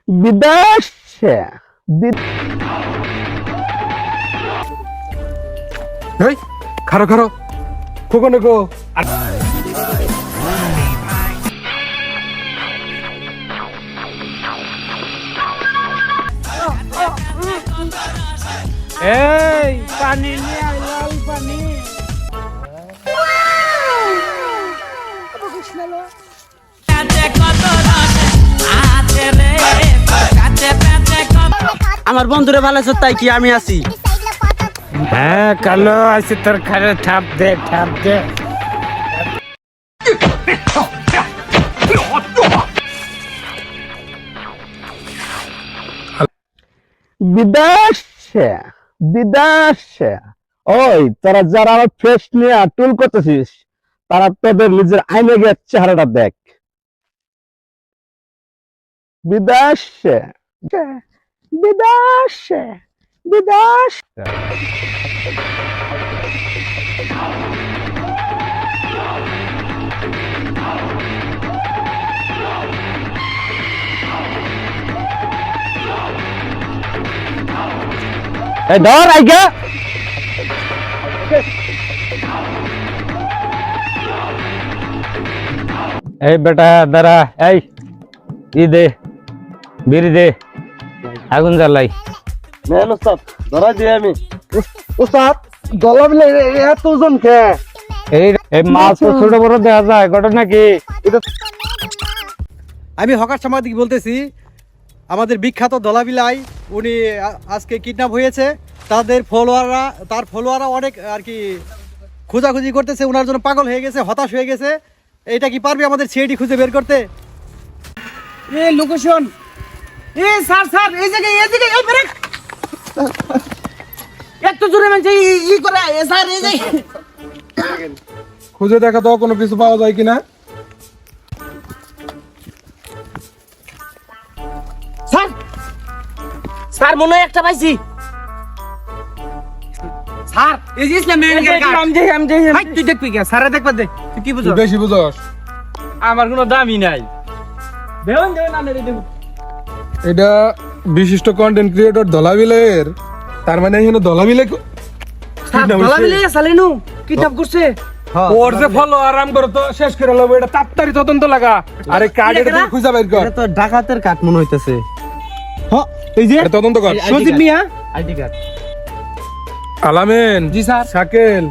বিদেশে এই খারো খারো কোকো গো এই পানি নিয়ে আয়, লাল পানি। আমার বন্ধুরে ভালো আছে তাই কি আমি আছি। হ্যাঁ কালো আছে তোর খারে ঠাপ দে বিদেশে বিদেশে ওই তোরা যারা আমার ফেস নিয়ে টুল করতেছিস তারা তোদের নিজের আইনে গিয়ে চেহারাটা দেখ। বিদেশে বিদেশে বিদেশ ধর আইগা এই বেটা দাঁড়া, এই দে বিড়ি দে, আগুন জ্বালাই। নেন ওস্তাদ ধরা দিয়ে আমি ওস্তাদ গলা বিলে এত ওজন কে এই মাছ তো ছোট বড় দেখা যায়, ঘটনা কি? আমি হকার সাংবাদিক বলতেছি, আমাদের বিখ্যাত দলাবিলাই উনি আজকে কিডন্যাপ হয়েছে। তার ফলোয়াররা অনেক আর কি খোঁজাখুঁজি করতেছে, ওনার জন্য পাগল হয়ে গেছে, হতাশ হয়ে গেছে। এটা কি পারবে আমাদের সিআইডি খুঁজে বের করতে? এই লোকেশন, এই স্যার এই জায়গায় এই ব্রেক এত জোরে মানে ই করে স্যার এই জায়গায় খুঁজে দেখা তো কোনো কিছু পাওয়া যায় কিনা। স্যার মনে হয় একটা পাইছি স্যার। এই যে ইসলাম ভাই তুই দেখবি কে স্যারে দেখবা দে, তুই কি বুঝছ? বেশি বুঝস, আমার কোনো দামই নাই। দেন না রে দেব। এটা বিশিষ্ট কন্টেন্ট ক্রিয়েটর দলাবিলের, তার মানে এখানে দলাবিলে স্যার ধলা মিলে সালেনু কিডন্যাপ করছে। ওর যে ফলো আরাম করে তো শেষ করে লব। এটা তাড়াতাড়ি তদন্ত লাগা। আরে কার্ড এটা তুই খুঁজে বের কর। এটা তো ডাকাতের কাট মনে হইতেছে। হ্যাঁ এই যে এটা তদন্ত কর। সজিব মিয়া আইডি কার্ড আলামিন, জি স্যার। শাকিল,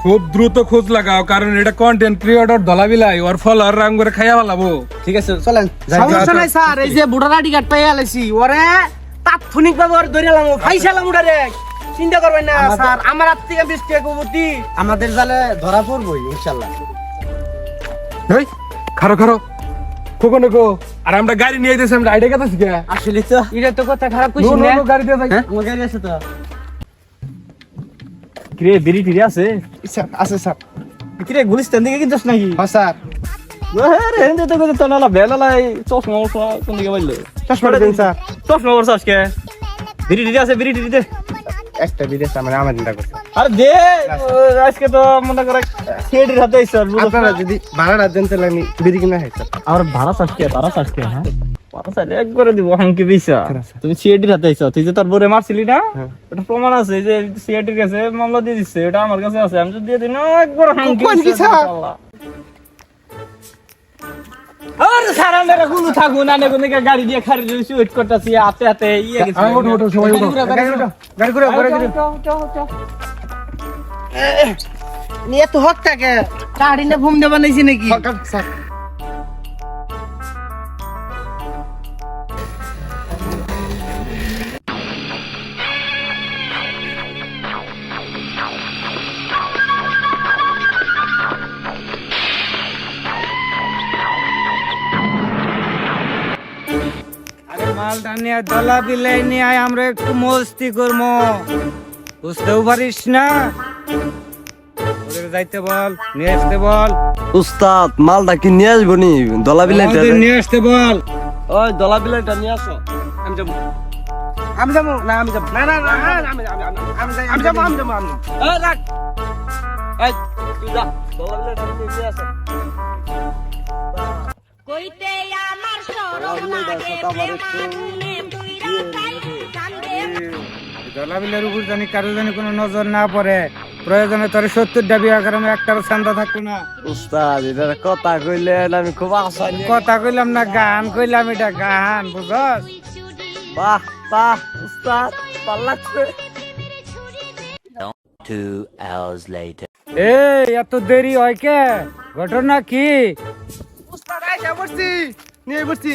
খুব দ্রুত খোঁজ লাগাও, কারণ এটা কন্টেন্ট ক্রিয়েটর দলাবিলাই, ওর ফলোয়ার রাম করে খাইয়া ফেলাবো। ঠিক আছে চলেন সমস্যা নাই স্যার। এই যে ভোটার আইডি কার্ড পাই আলাইছি, ওরে তাৎক্ষণিক ভাবে ওর ধরে লাম ফাইসালাম উড়ারে, চিন্তা করবেন না স্যার। আমার হাত থেকে বেশ কে কবতি আমাদের জালে ধরা পড়বই ইনশাআল্লাহ। এই খারো খারো কোকো আর আমরা গাড়ি নিয়ে আইতেছি, আমরা আইডি কাছে কে আসলে তো এটা তো কথা খারাপ কইছিস নো না। নো গাড়ি দিয়ে যাই। আমার গাড়ি আছে তো। কিরে বিড়ি টিরি আছে? আছে স্যার। কিরে গুলিস্তান দিকে কিনছস নাকি? হ্যাঁ স্যার। আরে এন্ড তো কত নালা বেলালাই চশমা কোন দিকে বাইলে? চশমা দিন স্যার। চশমা বড় আজকে বিড়ি টিরি আছে, বিড়ি টিরি দে। একটা বিদেশ আমার চিন্তা করছে। আরে দে, আজকে তো মনে করে সিএডির হাতে স্যার। আপনারা যদি ভাড়াটা দেন তাহলে আমি বিড়ি কিনা খাই স্যার। আর ভাড়া চাষকে তারা চাষকে হ্যাঁ ভাড়া চাইলে একবারে দিব হামকে বিসা। তুমি সিআইডির হাতে আইছো, তুই যে তোর বরে মারছিলি না, এটা প্রমাণ আছে যে সিআইডির কাছে মামলা দিয়ে দিচ্ছে, এটা আমার কাছে আছে। আমি যদি দিয়ে দিই না একবার হামকে কোন কি স্যার? আরে সারা মেরে গুলো থাকু না, নেগো নেগা গাড়ি দিয়ে খারি দিছি, ওয়েট করতেছি হাতে হাতে ইয়ে গেছে। ওঠো ওঠো সবাই ওঠো। গাড়ি ঘুরে নিয়ে তো হক থাকে গাড়ি না ঘুম দেবা নাইছি নাকি? স্যার মালটা নিয়ে দলা বিলাই নিয়ে আয়, আমরা একটু মস্তি করবো, বুঝতেও পারিস না? ওদের যাইতে বল, নিয়ে আসতে বল। উস্তাদ মালটা কি নিয়ে আসবো নি? দলা বিলাইটা ওদের নিয়ে আসতে বল। ওই দলা বিলাইটা নিয়ে আসো। আমি যাবো না, আমি যাবো না, আমি যাবো। এই রাখ, এই তুই যা, দলা বিলাইটা নিয়ে আসো। কইতে আমার দলাবিলের উপর জানি কারো জানি কোনো নজর না পড়ে, প্রয়োজনে তোর 70টা বিয়া করাম, একটারও চান্দা থাকবো না। উস্তাদ এটা কথা কইলেন, আমি খুব আশা নিয়ে কথা কইলাম না, গান কইলাম, এটা গান বুঝস। বাহ বাহ উস্তাদ ভালো লাগছে। 2 hours later. এই এত দেরি হয় কে? ঘটনা কি? উস্তাদ আইসা পড়ছি, নিয়ে পড়ছি।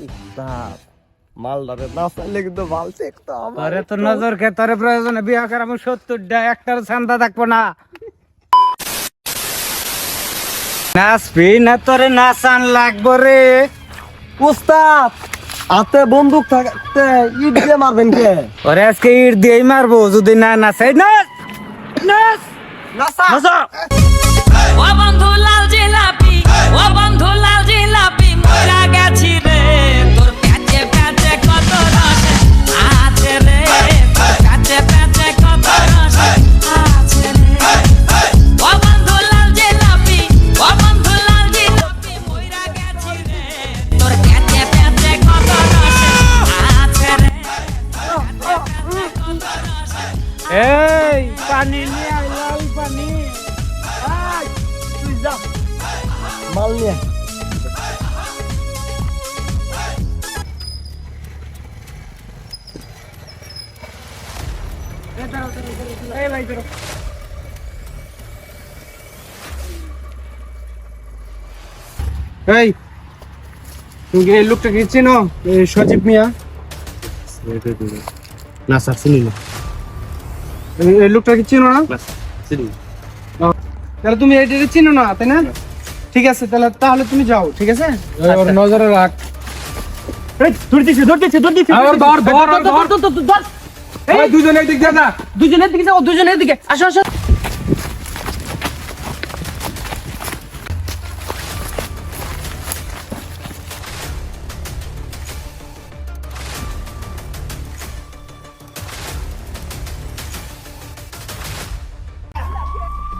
উস্তাদ মালদারে না চাইলে কিন্তু ভাল চেকতো আমার। তোরে তো নজর কে, তোরে প্রয়োজনে বিয়া করাম, 70টা একটার চান্দা থাকবো না। নাচবি না, তোরে নাচান লাগবো রে। উস্তাদ হাতে বন্দুক থাকতে ইট দিয়ে মারবেন কে? ওরে আজকে ইট দিয়েই মারবো যদি না নাচাই। নাচ নাচ নাসা নাচা। ও বন্ধু লাল জিলাপি, ও বন্ধু লাল জিলাপি, মরা গেছি রে তোর প্যাচে প্যাচে কত রস আছে রে, তোর প্যাচে প্যাচে কত রস আছে রে। ও বন্ধু লাল জিলাপি, ও বন্ধু লাল জিলাপি, মরা গেছি রে তোর প্যাচে প্যাচে কত রস আছে রে, তোর প্যাচে প্যাচে কত রস। এই পানি নিয়ে আয়, লাল পানি। তুই যা মাল নিয়ে। এই ভাই ধরো। এই তুমি কি এই লোকটাকে চেনো? এই সজীব মিয়া না স্যার, চিনি না। এই লোকটাকে চিনো না? ও, তাহলে তুমি এইটাকে চিনো না, তাই না? ঠিক আছে, তাহলে তুমি যাও, ঠিক আছে? ওর নজরে রাখ। ধর দিছে এই দুজনের দিক দিয়ে যা। দুজনের দিকে যাও, দুজনের দিকে আসো আসো।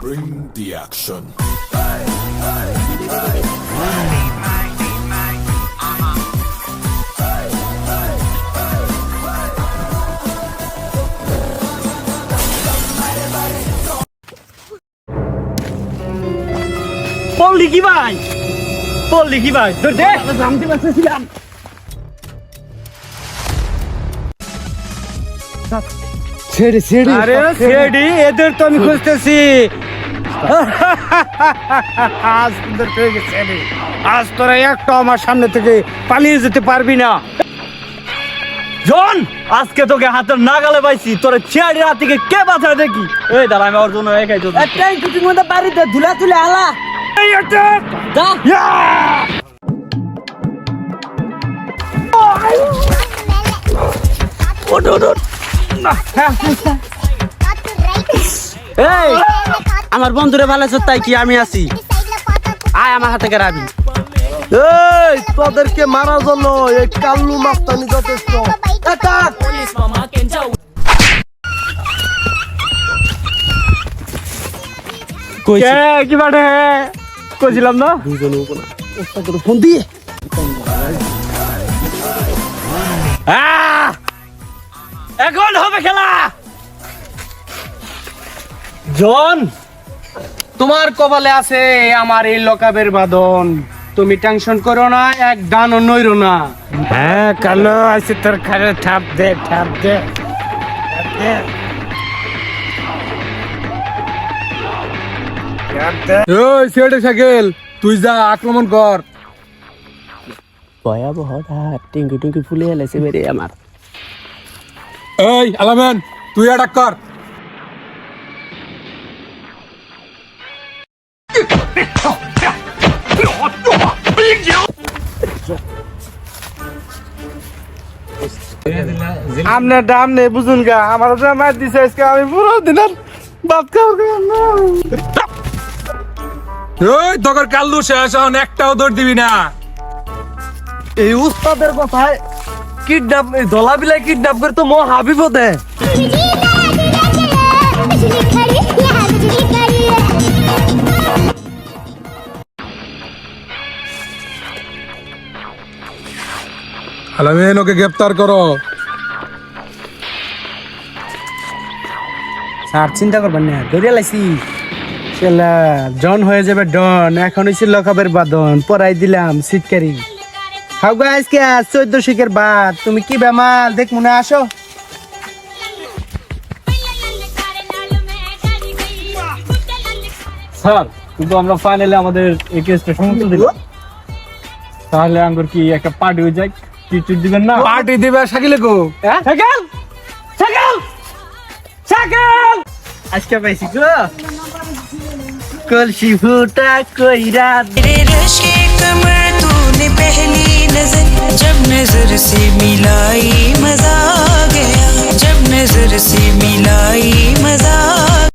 Bring the action. পল্লি কি ভাই, পল্লি কি ভাই, ধর দে। জানতে পারছিলাম আরে সেডি, এদের তো আমি খুঁজতেছি। আজ তোদের পেয়ে গেছে রে। আজ তোরা একটা আমার সামনে থেকে পালিয়ে যেতে পারবি না। জন, আজকে তোকে হাতের নাগালে পাইছি, তোর ছেড়ে রাত থেকে কে বাঁচায় দেখি। এই দাঁড়া, আমি ওর জন্য একাই তো একটাই কিছুর মধ্যে বাড়িতে ধুলা তুলে আলা। এই একটা এই আমার বন্ধুরে ভালো আছে, তাই কি আমি আছি, আয় আমার হাতে কেরাবি। এই তোদেরকে মারার জন্য এই কাল্লু মাস্তানি যথেষ্ট। কি বাটে কইছিলাম না। ফোন দিয়ে এখন হবে খেলা। জন, তোমার কপালে আছে আমার এই লকাবের বাঁধন। তুমি টেনশন করো না, এক গানও নইরো না। হ্যাঁ কালো আছে তোর খালে, ঠাপ দে ঠাপ দে ঠাপ দে। ওই ছেড়ে সাইকেল, তুই যা আক্রমণ কর। ভয়াবহ টিঙ্কি টুঙ্কি ফুলে এলেছে বেরে আমার। এই আলামেন, তুই অ্যাটাক কর। আমনে ডাম নেই বুঝুন গা, আমার মার দিছে আজকে, আমি পুরো দিন ভাত খাওয়া ওই তোর কাল্লু শেষ এখন একটাও দৌড় দিবি না। এই উস্তাদের কথায় কিডন্যাপ দলাবিলাই কিডন্যাপ করে তো মহা বিপদে। আলামিন ওকে গ্রেফতার করো। স্যার চিন্তা করবেন না, ধরিয়া লাইছি শালা জন হয়ে যাবে ডন। এখন হইছে লকাবের বাদন, পরাই দিলাম সিটকারি। খাও গো আজকে 14 শিখের বাদ। তুমি কি বেমাল দেখ মনে আসো। স্যার কিন্তু আমরা ফাইনালি আমাদের এই কেসটা সমস্ত দিল, তাহলে আমার কি একটা পার্টি হয়ে যায়, টিট দিবেন না? পার্টি দিবে শাকিলে গো। সাইকেল সাইকেল সাইকেল আজকে পাইছি গো কলসি ফুটা কইরা तेरे रश के कमर तूने पहली नजर जब नजर से मिलाई मजा आ गया जब नजर से मिलाई मजा